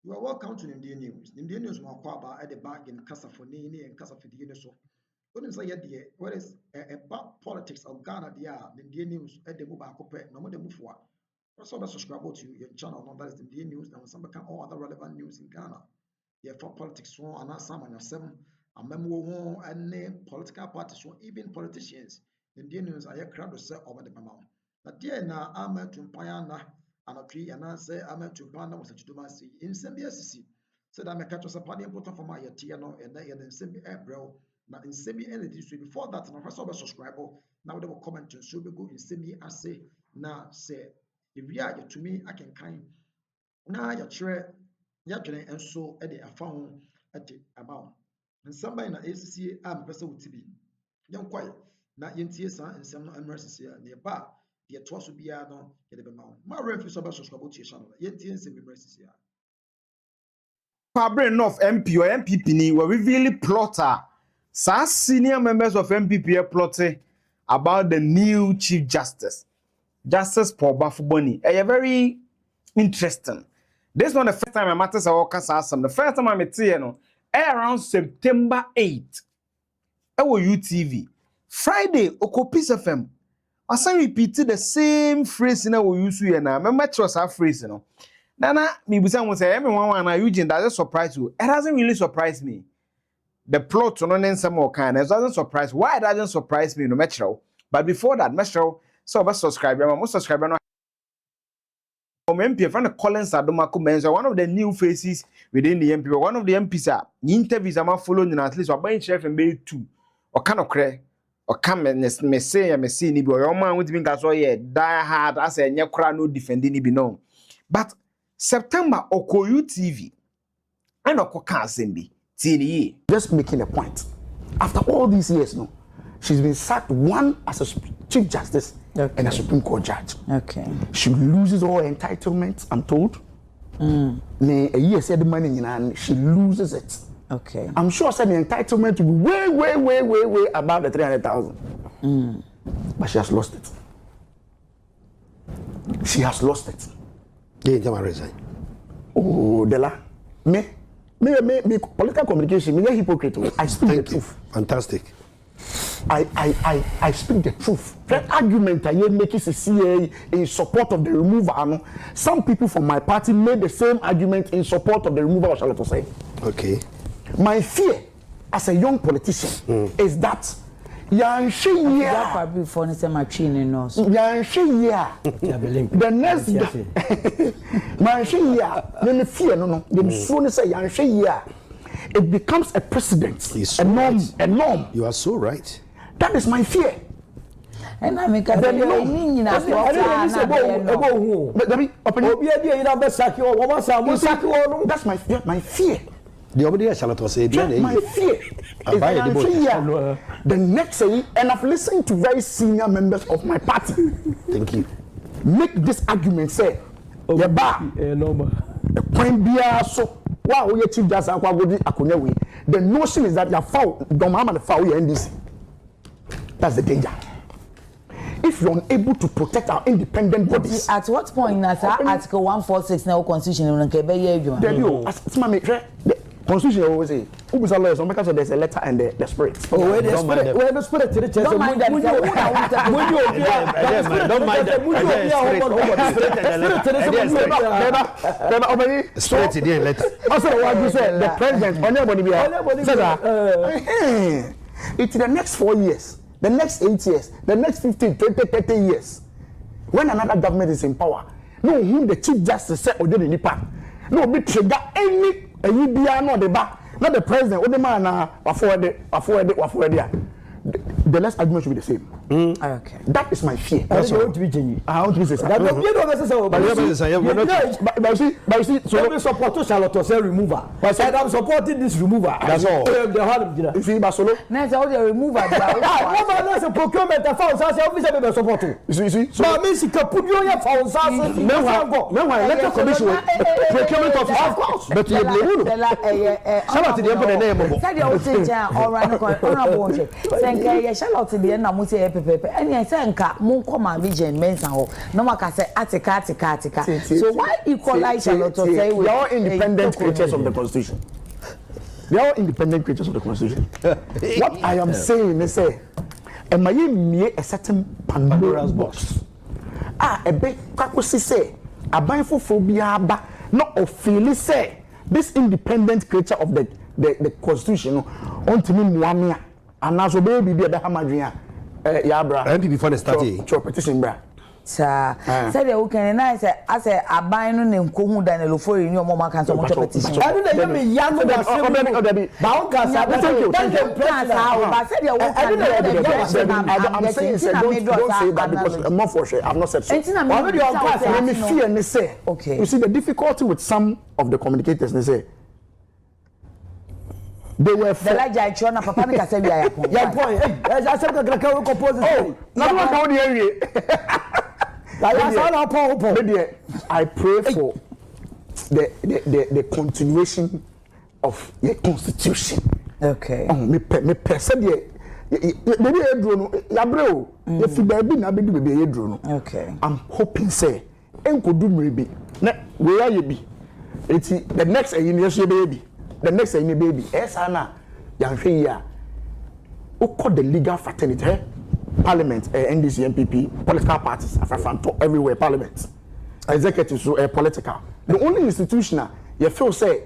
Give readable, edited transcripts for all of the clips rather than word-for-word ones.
You are welcome to Nimdia News. Nimdia News will acquire at the back in Casafoni and Casafidi. So, when say what is about politics of Ghana, the Nimdia News at the Muba Cope, no more the move. Also, subscribe to your channel, no, that is Nimdia News, and some become all other relevant news in Ghana. Yeah, for politics, and not some and seven, a memo and name political parties, even politicians. Nimdia News are a crowd to set over the amount. But dear now, I'm to Payana. And a tree and I say I'm to Panda was to my see in Semi-SC. Said I'm a catch a party important for my Tiano and then semi April, not in semi energy. Before that, and I saw a subscriber. Now they will comment to so we go in semi assay. Now say if you are to me, I can kind now your chair, yakin and so at the found at the amount. And somebody in the ACC, I'm person with TB. Young quiet, not Yentiesa and some emergency nearby. The twas will be a no get a mount. My refuge about subscribe to your channel. Yet, yes, and mercy. Brain of MP or NPP were really plotter. Some senior members of NPP are plotting about the new Chief Justice, Justice Paul Bafuboni. Very interesting. This is not the first time I matters are all awesome. The first time I met you, around September 8th. Our UTV. Friday, Okopis FM. As I repeated the same phrase in our use here now. My match was a phrase, you know. Nana, me will say everyone and Eugene doesn't surprise you. It doesn't really surprise me. The plot on some more kind. It doesn't surprise. Why it doesn't surprise me no metro. But before that, metro, so about subscriber, most subscriber. MP from the Collins Adomako Menzo, one of the new faces within the MP. One of the MPs are interviews I'm following at least or buying chef and bay 2 or kind of cray. Or come and me say ni boy your man with me gas die hard as a nyakra no defending ni be no. But September Okoyu TV and Okoka Assembly TNE just making a point. After all these years no, she's been sacked one as a Chief Justice and a Supreme Court judge. Okay. She loses all her entitlements, I'm told. Me a year said the money and she loses it. Okay. I'm sure the entitlement to be way above the 300,000. But she has lost it. She has lost it. Yeah, resign. Oh, Dela. Me political communication, me a hypocrite. I speak the truth. Fantastic. I speak the truth. That argument I make is CA in support of the removal. Some people from my party made the same argument in support of the removal of Charlotte Osei. Okay. My fear as a young politician is that the next it becomes a precedent, so a norm. You are so right. That is my fear. And I make a that's my fear. My fear is the next year, and I've listened to very senior members of my party. Thank you. Make this argument say, the Chief Justice the notion is that you foul, don't foul your NDC. That's the danger. If you're unable to protect our independent bodies. At what point, Article 146 now Constitution Constitution always say, because there's a letter and the spirit. Oh, wait, the spirit. Don't mind that. Spirit didn't let. Also, what you said, the president, it's the next 4 years, the next 8 years, the next 15, 20, 30 years. When another government is in power, no, whom the Chief Justice said, or didn't nipa, no, be trigger any. And you be not the back, not the president, or the man the last argument should be the same. Okay. That is my fear. That's all. To be genuine. I want to be sincere. But you see, so we support Charlotte Osei remover. But I'm supporting this remover. That's all. You see, Basolo. That's all the remover. That's a procurement of funds. I officially support you. You see, so I mean, she can put you on your funds. Let the commission procurement of course. But you believe Charlotte the name of Charlotte the end, na mo say pepe. And I say nka mo come vision mensa ho. No maka say atika. So why equalize Charlotte to say we are independent creatures of the constitution. They are independent creatures of the constitution. What I am saying is say am I me a certain Pandora's box. A big kwakosi say abanfo phobia ba no ofili say this independent creature of the constitution on me muamia and also baby be a hamadria yabra NPP for the start cho petition bra sa say the weekend na say as aban no ne nkohu da na lofori ni omo maka so mo petition I don't know me young ba o ka sa ba say the weekend I'm saying say don't say that because more for sure I've not said so already on class let me fear and say okay you see the difficulty with some of the communicators they say they were the like I na papa me ka say we are point I said ka compose not what how the area I pray for the continuation of the constitution. Okay. Me said maybe no yabreo if baby na be no. Okay. I'm hoping say enkodu mrebi na we are be the next baby the next baby esana yanhwe ya ukọ the legal fraternity Parliament, NDC, NPP, political parties, Afrafanto, everywhere, Parliament, executives, political. The only institution you feel say,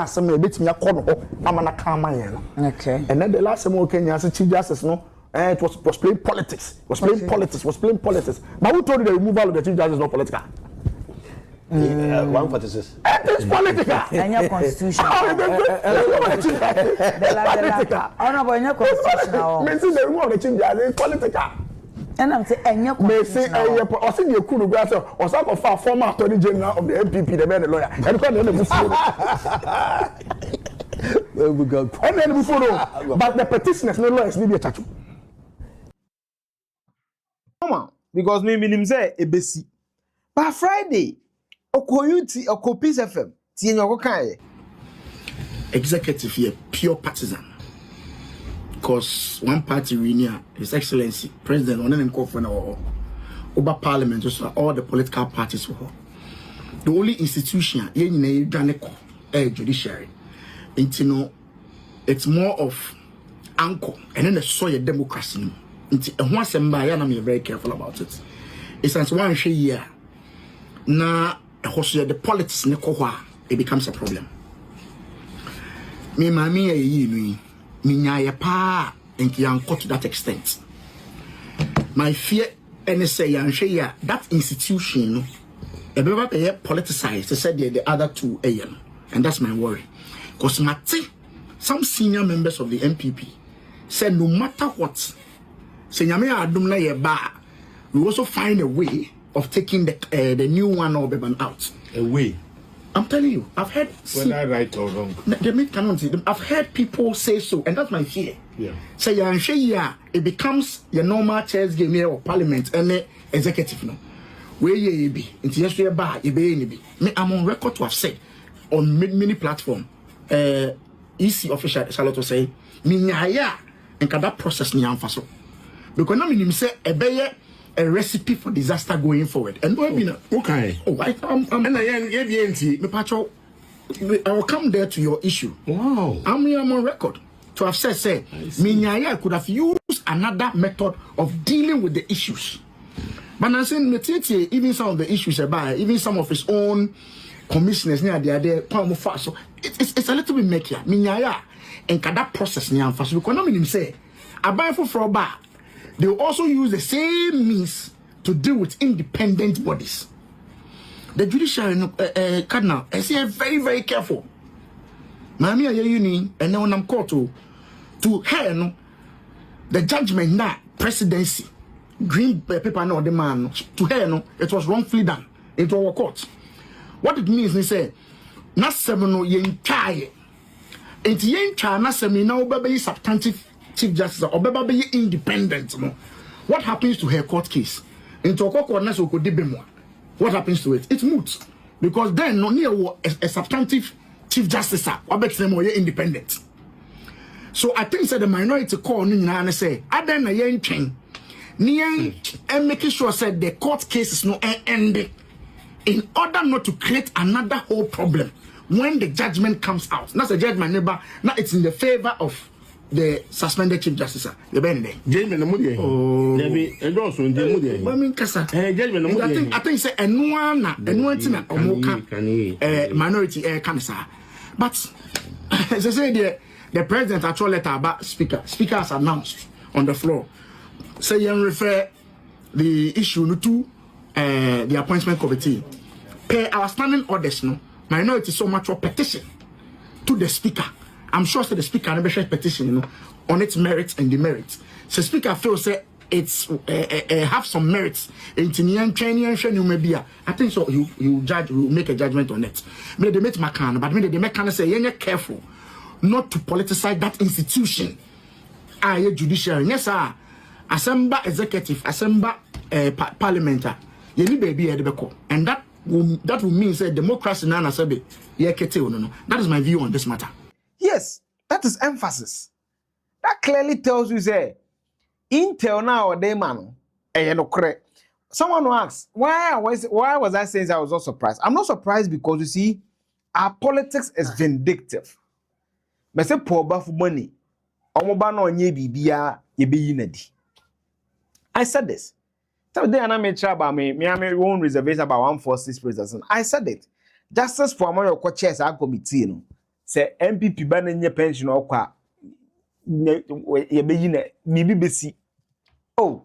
some a bit me a corner, Amana Kama. Okay. And then the last time Kenya as a chief justice, no, it was playing politics, was playing politics. But who told you the removal of the chief justice is not political? 146. It's political. And your constitution. Honorable, in your constitution. Means the removal of the chief justice is political. And I'm saying, and your constitution. I think you could go or some of our former attorney general of the NPP, the man, the lawyer, and then before, but the petitioners, no lawyers, need a tattoo. Come on, because me minim say ebesi. But Friday, Okoyuti, Okopis FM, tie nyoko kan executive here, pure partisan. Because one party renew His Excellency, President, on them call for now, over Parliament, just all the political parties were. The only institution, judiciary. It's more of anchor, and then the soil democracy. And once I'm very careful about it. It's as one year. Now, the politics it becomes a problem. Me mami me pa and to that extent. My fear and say that institution politicized. They said the other two AM, and that's my worry. Because some senior members of the NPP said no matter what, we also find a way of taking the new one or out. A way. I'm telling you, I've heard. Whether right or wrong. I've heard people say so, and that's my fear. Yeah. Say it becomes your normal chairs game here or parliament and the executive no. Where ye be? Into yesterday bar, ye be. I'm on record to have said on many platform. EC official Charlotte say, Minya and that process ni amfaso. Because now me say a recipe for disaster going forward. And boy, okay. Oh, I will come there to your issue. Wow. I'm on record to have said, Minya could have used another method of dealing with the issues. But I'm saying, even some of the issues about, even some of his own commissioners near the so it's a little bit murky. Minya and that process near first because no mean say I buy for a bar. They will also use the same means to deal with independent bodies. The judiciary, Cardinal, I say very, very careful. Mami are uni, and then when I'm called to her, no, the judgment now presidency, green paper no the man to her no, it was wrongfully done. It was court. What it means, they say, not seven no yen tie. It yen tie not seven now baby substantive chief justice or baby independent. No, what happens to her court case? Into a court na so could be what happens to it? It's moot because then no near a substantive chief justice or bet them more independent. So I think that the minority call and say, I then a yen chain Near and making sure said the court case is no ending in order not to create another whole problem when the judgment comes out. That's a judgment neighbor. Now it's in the favor of the suspended chief justice. The Benny. Judgment Namudi. Oh, maybe a also in the Mudi. I mean, Cassa. Judgment. I think say and one minority cancer. But as I say, the president actual letter about speaker has announced on the floor. Say you refer the issue to the appointment committee. Per our standing orders, no minority so much of petition to the speaker. I'm sure the speaker never share petition, on its merits and demerits. So speaker feels say it's have some merits. I think so. You judge, you make a judgment on it. Maybe they make Macan, but maybe they make say you're careful not to politicize that institution. Judiciary, yes, sir. Assembly executive, assembly parliamentary. You need baby at the back, and that will mean say democracy now na sabe. That is my view on this matter. Yes, that is emphasis. That clearly tells you say Intel now or day man. Correct. Someone will ask why was I saying I was not surprised? I'm not surprised because you see our politics is vindictive. Me say poor for money. Omoba no nye bibia ye be yinadi. I said this. Today I made sure about me own reservation about 146 president. I said it. Justice for my co-chairs our committee no. Say NPP ban nye pension or kwa ye be yine bibi besi. Oh,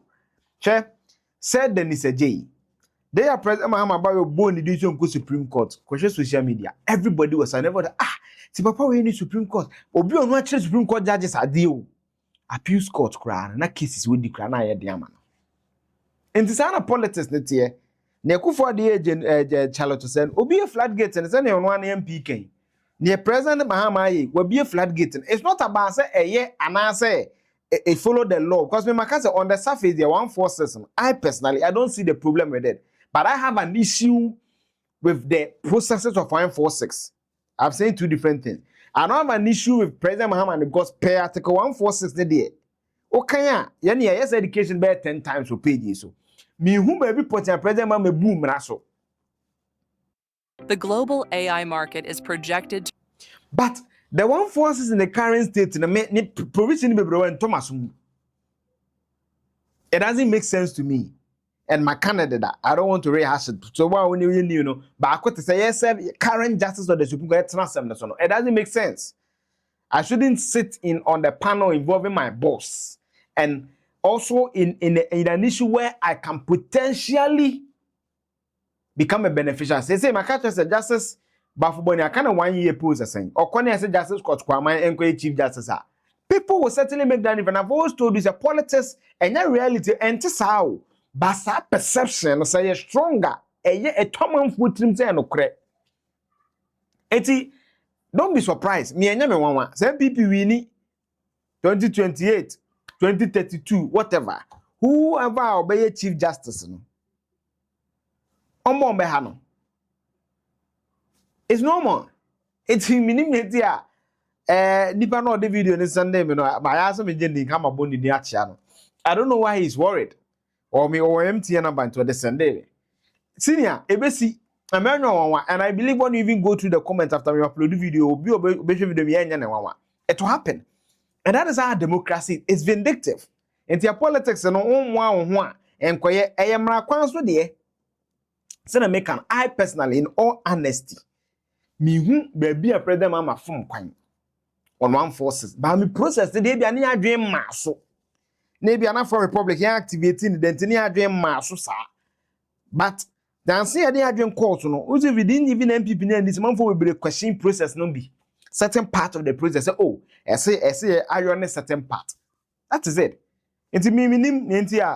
che said Dennis J. They are President Mahama about your bone edition go Supreme Court. Question social media. Everybody was never si papa we need Supreme Court. Obi on watch Supreme Court judges are deal. Appeals court cry na cases we declare na ye dia man. Enti sana politics net here. Ne Akufo de agent Charlotte said obi a floodgate and say na one MPK. Ne President Mahama ye we be a floodgate. It's not about say and I say it follow the law because me makase on the surface there 146. I personally I don't see the problem with it. But I have an issue with the processes of 146. I've said two different things. I don't have an issue with President Mahama because per article 146 there. Okay, yes, education bear 10 times for pages. So me whom every potential President Mahama boom raso. The global AI market is projected to. But the 146 in the current state in the provision be Thomas. It doesn't make sense to me. And my candidate, I don't want to rehash it. So why when you know, but I could say yes, current justice of the Supreme Court it doesn't make sense. I shouldn't sit in on the panel involving my boss, and also in an issue where I can potentially become a beneficiary. Say my character said justice, but for I kind of 1 year pose saying, or when I say justice court, my chief justice. People will certainly make that even I've always told you the politics and your reality and how. But that perception say stronger. A common foot trim say no correct. Eti, don't be surprised. Me and me one. Some people we need 2028, 2032, whatever. Whoever obey chief justice no. Omo be no. It's normal. It's minimum here. Nipa no the video this Sunday me no. But I ask me jendi come aboni ni achia no. I don't know why he's worried. Or me or empty number to the Sunday. Senior, ebesi, and I believe when you even go through the comments after we upload the video, it will happen. And that is our democracy. It's vindictive. And your politics and one and quiet. I am Rakwan's with the Senator I personally, in all honesty, me who be a president mama from Quine on 146. But me process the day be a dream mass. Maybe enough for Republic activating the Dentini dream mass. But then say I dream court no. We didn't even NPP and this month will be a question process no be. Certain part of the process. Oh, I say I on a certain part. That is it. Into me,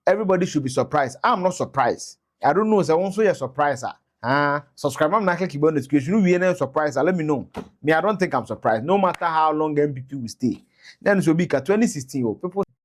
everybody should be surprised. I'm not surprised. I don't know if I want to be a surprise. Subscribe. I'm not clicking on notification. We are surprised. Let me know. Me, I don't think I'm surprised. No matter how long NPP will stay. Then it will be 2016. People.